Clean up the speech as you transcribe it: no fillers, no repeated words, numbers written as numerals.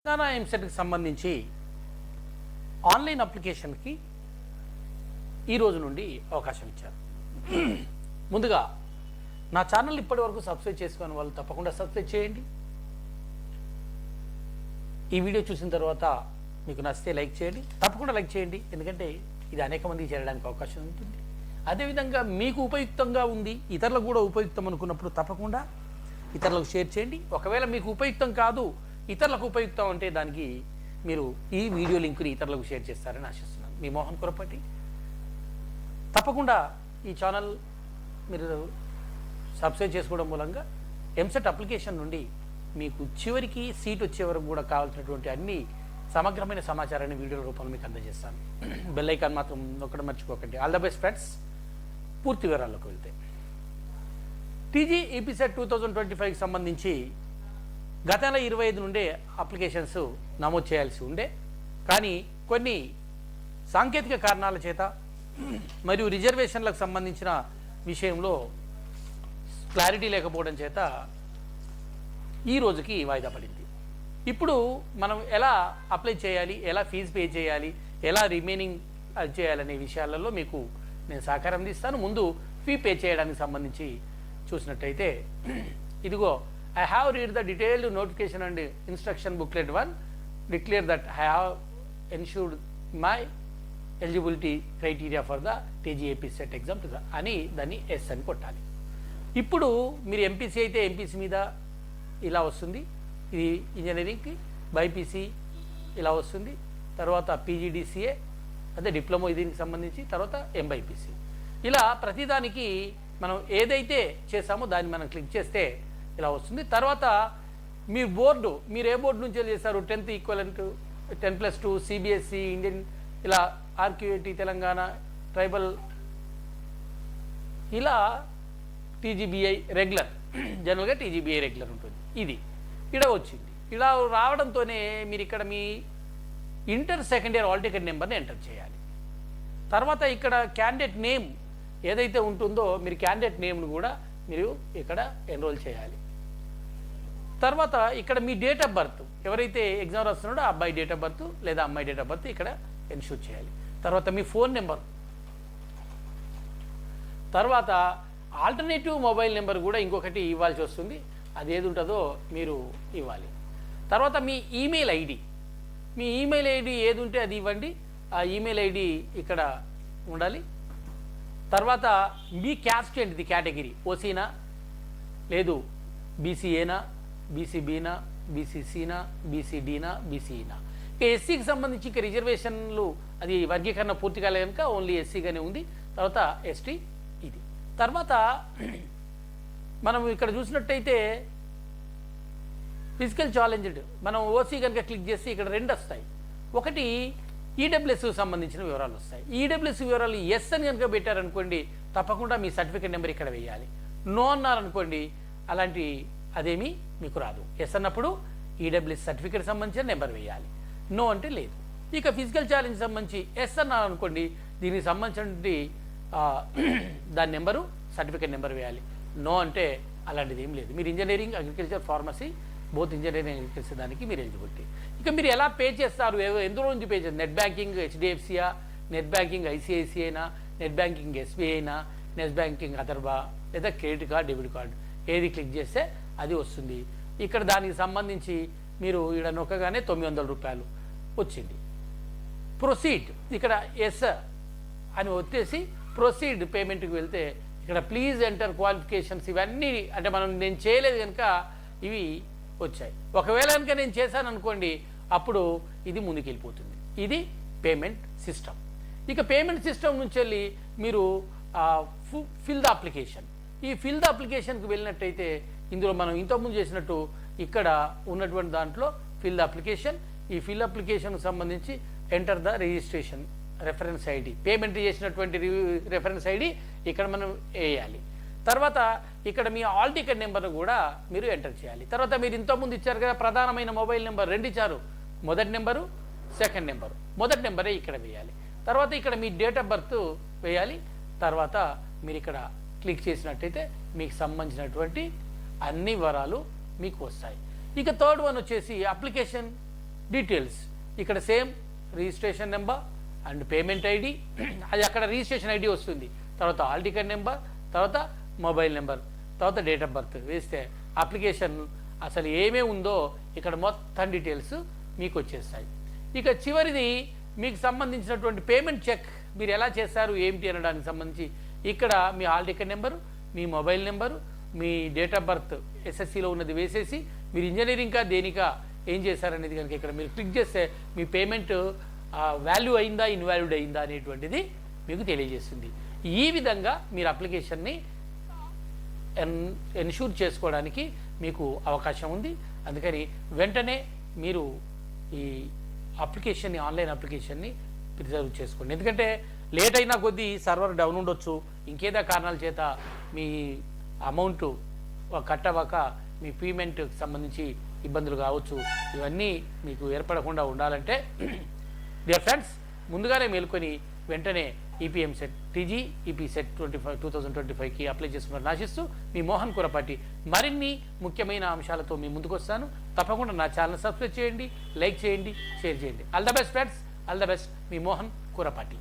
తెలంగాణ ఎంసెట్కి సంబంధించి ఆన్లైన్ అప్లికేషన్కి ఈ రోజు నుండి అవకాశం ఇచ్చారు. ముందుగా నా ఛానల్ ఇప్పటి వరకు సబ్స్క్రైబ్ చేసుకునే వాళ్ళు తప్పకుండా సబ్స్క్రైబ్ చేయండి. ఈ వీడియో చూసిన తర్వాత మీకు నచ్చితే లైక్ చేయండి, తప్పకుండా లైక్ చేయండి, ఎందుకంటే ఇది అనేక మందికి చేరడానికి అవకాశం ఉంటుంది. అదేవిధంగా మీకు ఉపయుక్తంగా ఉంది, ఇతరులకు కూడా ఉపయుక్తం అనుకున్నప్పుడు తప్పకుండా ఇతరులకు షేర్ చేయండి. ఒకవేళ మీకు ఉపయుక్తం కాదు, ఇతరులకు ఉపయుక్తం అంటే దానికి మీరు ఈ వీడియో లింక్ని ఇతరులకు షేర్ చేస్తారని ఆశిస్తున్నాను. మీ మోహన్ కురపటి. తప్పకుండా ఈ ఛానల్ మీరు సబ్స్క్రైబ్ చేసుకోవడం మూలంగా ఎంసెట్ అప్లికేషన్ నుండి మీకు చివరికి సీట్ వచ్చే వరకు కూడా కావాల్సినటువంటి అన్ని సమగ్రమైన సమాచారాన్ని వీడియో రూపంలో మీకు అందజేస్తాను. బెల్ ఐకాన్ మాత్రం నొక్కడం మర్చిపోకండి. All the best friends. పూర్తి వివరాల్లోకి వెళ్తే టీజీ ఈపీసెట్ 2025కి సంబంధించి గత నెల 25 నుండే అప్లికేషన్స్ నమోదు చేయాల్సి ఉండే, కానీ కొన్ని సాంకేతిక కారణాల చేత మరియు రిజర్వేషన్లకు సంబంధించిన విషయంలో క్లారిటీ లేకపోవడం చేత ఈ రోజుకి వాయిదా పడింది. ఇప్పుడు మనం ఎలా అప్లై చేయాలి, ఎలా ఫీజు పే చేయాలి, ఎలా రిమైనింగ్ చేయాలనే విషయాలలో మీకు నేను సహకారం అందిస్తాను. ముందు ఫీ పే చేయడానికి సంబంధించి చూసినట్టయితే ఇదిగో I have read the detailed notification and instruction booklet 1, declare that I have ensured my eligibility criteria for the TGAP set exam అని దాన్ని ఎస్ అని కొట్టాలి. ఇప్పుడు మీరు ఎంపీసీ అయితే ఎంపీసీ మీద ఇలా వస్తుంది, ఇది ఇంజనీరింగ్కి, బైపీసీ ఇలా వస్తుంది, తర్వాత పీజీడీసీఏ అదే డిప్లొమా దీనికి సంబంధించి, తర్వాత ఎంబైపీసీ, ఇలా ప్రతిదానికి మనం ఏదైతే చేసామో దాన్ని మనం క్లిక్ చేస్తే ఇలా వస్తుంది. తర్వాత మీ బోర్డు, మీరు ఏ బోర్డు నుంచి చేశారు, 10th ఈక్వలెంట్, 10+2, సిబిఎస్ఈ, ఇండియన్, ఇలా ఆర్క్యూఐటీ, తెలంగాణ, ట్రైబల్, ఇలా టీజీబీఐ రెగ్యులర్, జనరల్గా టీజీబీఐ రెగ్యులర్ ఉంటుంది. ఇది ఇక్కడ వచ్చింది. ఇలా రావడంతోనే మీరు ఇక్కడ మీ inter second year hall ticket నెంబర్ని ఎంటర్ చేయాలి. తర్వాత ఇక్కడ క్యాండిడేట్ నేమ్ ఏదైతే ఉంటుందో మీరు క్యాండిడేట్ నేమ్ను కూడా మీరు ఇక్కడ ఎన్రోల్ చేయాలి. తర్వాత ఇక్కడ మీ డేట్ ఆఫ్ బర్త్, ఎవరైతే ఎగ్జామ్ రాస్తున్నాడో ఆ అబ్బాయి డేట్ ఆఫ్ బర్త్ లేదా అమ్మాయి డేట్ ఆఫ్ బర్త్ ఇక్కడ ఎన్షూర్ చేయాలి. తర్వాత మీ ఫోన్ నెంబర్, తర్వాత ఆల్టర్నేటివ్ మొబైల్ నెంబర్ కూడా ఇంకొకటి ఇవ్వాల్సి వస్తుంది, అది ఏది ఉంటుందో మీరు ఇవ్వాలి. తర్వాత మీ ఈమెయిల్ ఐడి, మీ ఈమెయిల్ ఐడి ఏది ఉంటే అది ఇవ్వండి, ఆ ఈమెయిల్ ఐడి ఇక్కడ ఉండాలి. తర్వాత మీ క్యాస్ట్ ఏంటిది, కేటగిరీ ఓసీనా, లేదు బీసీఏనా, బీసీబీనా, బీసీసీనా, బీసీడీనా, బీసీఈనా. ఇక ఎస్సీకి సంబంధించి ఇక రిజర్వేషన్లు అది వర్గీకరణ పూర్తి కాలే కనుక ఓన్లీ ఎస్సీగానే ఉంది. తర్వాత ఎస్టీ ఇది. తర్వాత మనం ఇక్కడ చూసినట్టయితే ఫిజికల్ ఛాలెంజ్డ్, మనం ఓసీ కనుక క్లిక్ చేస్తే ఇక్కడ 2 వస్తాయి. ఒకటి ఈడబ్ల్యూఎస్కి సంబంధించిన వివరాలు వస్తాయి. ఈడబ్ల్యూఎస్ వివరాలు ఎస్ అని కనుక పెట్టారనుకోండి, తప్పకుండా మీ సర్టిఫికేట్ నెంబర్ ఇక్కడ వేయాలి. నో అన్నారనుకోండి, అలాంటి అదేమీ మీకు రాదు. ఎస్ అన్నప్పుడు ఈడబ్ల్యూఎస్ సర్టిఫికేట్ సంబంధించిన నెంబర్ వేయాలి, నో అంటే లేదు. ఇక ఫిజికల్ ఛాలెంజ్ సంబంధించి ఎస్ అన్నారనుకోండి, దీనికి సంబంధించినటువంటి దాని నెంబరు సర్టిఫికేట్ నెంబర్ వేయాలి. నో అంటే అలాంటిది ఏం లేదు. మీరు engineering, agriculture, pharmacy, both engineering, agriculture దానికి మీరు ఎలిజిబిలిటీ. ఇక మీరు ఎలా పే చేస్తారు, ఎందులో నుంచి పే చేస్తారు, నెట్ బ్యాంకింగ్ హెచ్డిఎఫ్సియా, నెట్ బ్యాంకింగ్ ఐసిఐసిఐనా, నెట్ బ్యాంకింగ్ ఎస్బీఐనా, నెట్ బ్యాంకింగ్ అదర్బా, లేదా క్రెడిట్ కార్డ్, డెబిట్ కార్డ్, ఏది క్లిక్ చేస్తే అది వస్తుంది. ఇక్కడ దానికి సంబంధించి మీరు ఇక్కడ నొక్కగానే 900 రూపాయలు వచ్చింది. ప్రొసీడ్, ఇక్కడ ఎస్ అని వచ్చేసి ప్రొసీడ్ పేమెంట్కి వెళ్తే ఇక్కడ ప్లీజ్ ఎంటర్ క్వాలిఫికేషన్స్, ఇవన్నీ అంటే నేను చేయలేదు కనుక ఇవి వచ్చాయి. ఒకవేళ కనుక నేను చేశాను అనుకోండి, అప్పుడు ఇది ముందుకు వెళ్ళిపోతుంది. ఇది పేమెంట్ సిస్టమ్. ఇక పేమెంట్ సిస్టమ్ నుంచి వెళ్ళి మీరు ఫిల్ ద అప్లికేషన్, ఈ ఫిల్ ద అప్లికేషన్కి వెళ్ళినట్టయితే ఇందులో మనం ఇంతకుముందు చేసినట్టు ఇక్కడ ఉన్నటువంటి దాంట్లో ఫిల్ ద అప్లికేషన్, ఈ ఫిల్ అప్లికేషన్కి సంబంధించి enter the registration reference ID, payment చేసినటువంటి రెఫరెన్స్ ఐడి ఇక్కడ మనం వేయాలి. తర్వాత ఇక్కడ మీ ఆల్ టికెట్ నెంబర్ను కూడా మీరు ఎంటర్ చేయాలి. తర్వాత మీరు ఇంతకుముందు ఇచ్చారు కదా ప్రధానమైన మొబైల్ నెంబర్ 2 ఇచ్చారు, మొదటి నెంబరు, సెకండ్ నెంబరు, మొదటి నెంబరే ఇక్కడ వేయాలి. తర్వాత ఇక్కడ మీ డేట్ ఆఫ్ బర్త్ వేయాలి. తర్వాత మీరు ఇక్కడ క్లిక్ చేసినట్టయితే మీకు సంబంధించినటువంటి అన్ని వివరాలు మీకు వస్తాయి. ఇక థర్డ్ వన్ వచ్చేసి అప్లికేషన్ డీటెయిల్స్ ఇక్కడ same registration number and payment ID, అది అక్కడ రిజిస్ట్రేషన్ ఐడి వస్తుంది, తర్వాత హాల్ టికెట్ నెంబర్, తర్వాత మొబైల్ నెంబర్, తర్వాత డేట్ ఆఫ్ బర్త్ వేస్తే అప్లికేషన్ అసలు ఏమేమి ఉందో ఇక్కడ మొత్తం డీటెయిల్స్ మీకు వచ్చేస్తాయి. ఇక చివరిది మీకు సంబంధించినటువంటి పేమెంట్ చెక్ మీరు ఎలా చేస్తారు ఏమిటి అనడానికి సంబంధించి ఇక్కడ మీ హాల్ టికెట్ నెంబరు, మీ మొబైల్ నెంబరు, మీ డేట్ ఆఫ్ బర్త్ ఎస్ఎస్సిలో ఉన్నది వేసేసి మీరు ఇంజనీరింగ్కా దేనికా ఏం చేశారనేది కనుక ఇక్కడ మీరు క్లిక్ చేస్తే మీ పేమెంట్ వాల్యూ అయిందా ఇన్వాల్యూడ్ అయిందా అనేటువంటిది మీకు తెలియజేస్తుంది. ఈ విధంగా మీరు అప్లికేషన్ని ఎన్షూర్ చేసుకోవడానికి మీకు అవకాశం ఉంది. అందుకని వెంటనే మీరు ఈ అప్లికేషన్ని ఆన్లైన్ అప్లికేషన్ని ప్రిజర్వ్ చేసుకోండి. ఎందుకంటే లేట్ అయినా కొద్దీ సర్వర్ డౌన్ ఉండొచ్చు, ఇంకేదా కారణాల చేత మీ అమౌంట్ కట్ అవ్వక మీ పేమెంట్కి సంబంధించి ఇబ్బందులు కావచ్చు. ఇవన్నీ మీకు ఏర్పడకుండా ఉండాలంటే డియర్ ఫ్రెండ్స్ ముందుగానే మేల్కొని వెంటనే EPM set TG EP set 2025కి అప్లై చేసుకున్నారని ఆశిస్తూ మీ మోహన్ కురపాటి మరిన్ని ముఖ్యమైన అంశాలతో మీ ముందుకు వస్తాను. తప్పకుండా నా ఛానల్ సబ్స్క్రైబ్ చేయండి, లైక్ చేయండి, షేర్ చేయండి. All the best friends, all the best. Me Mohan Kurapati.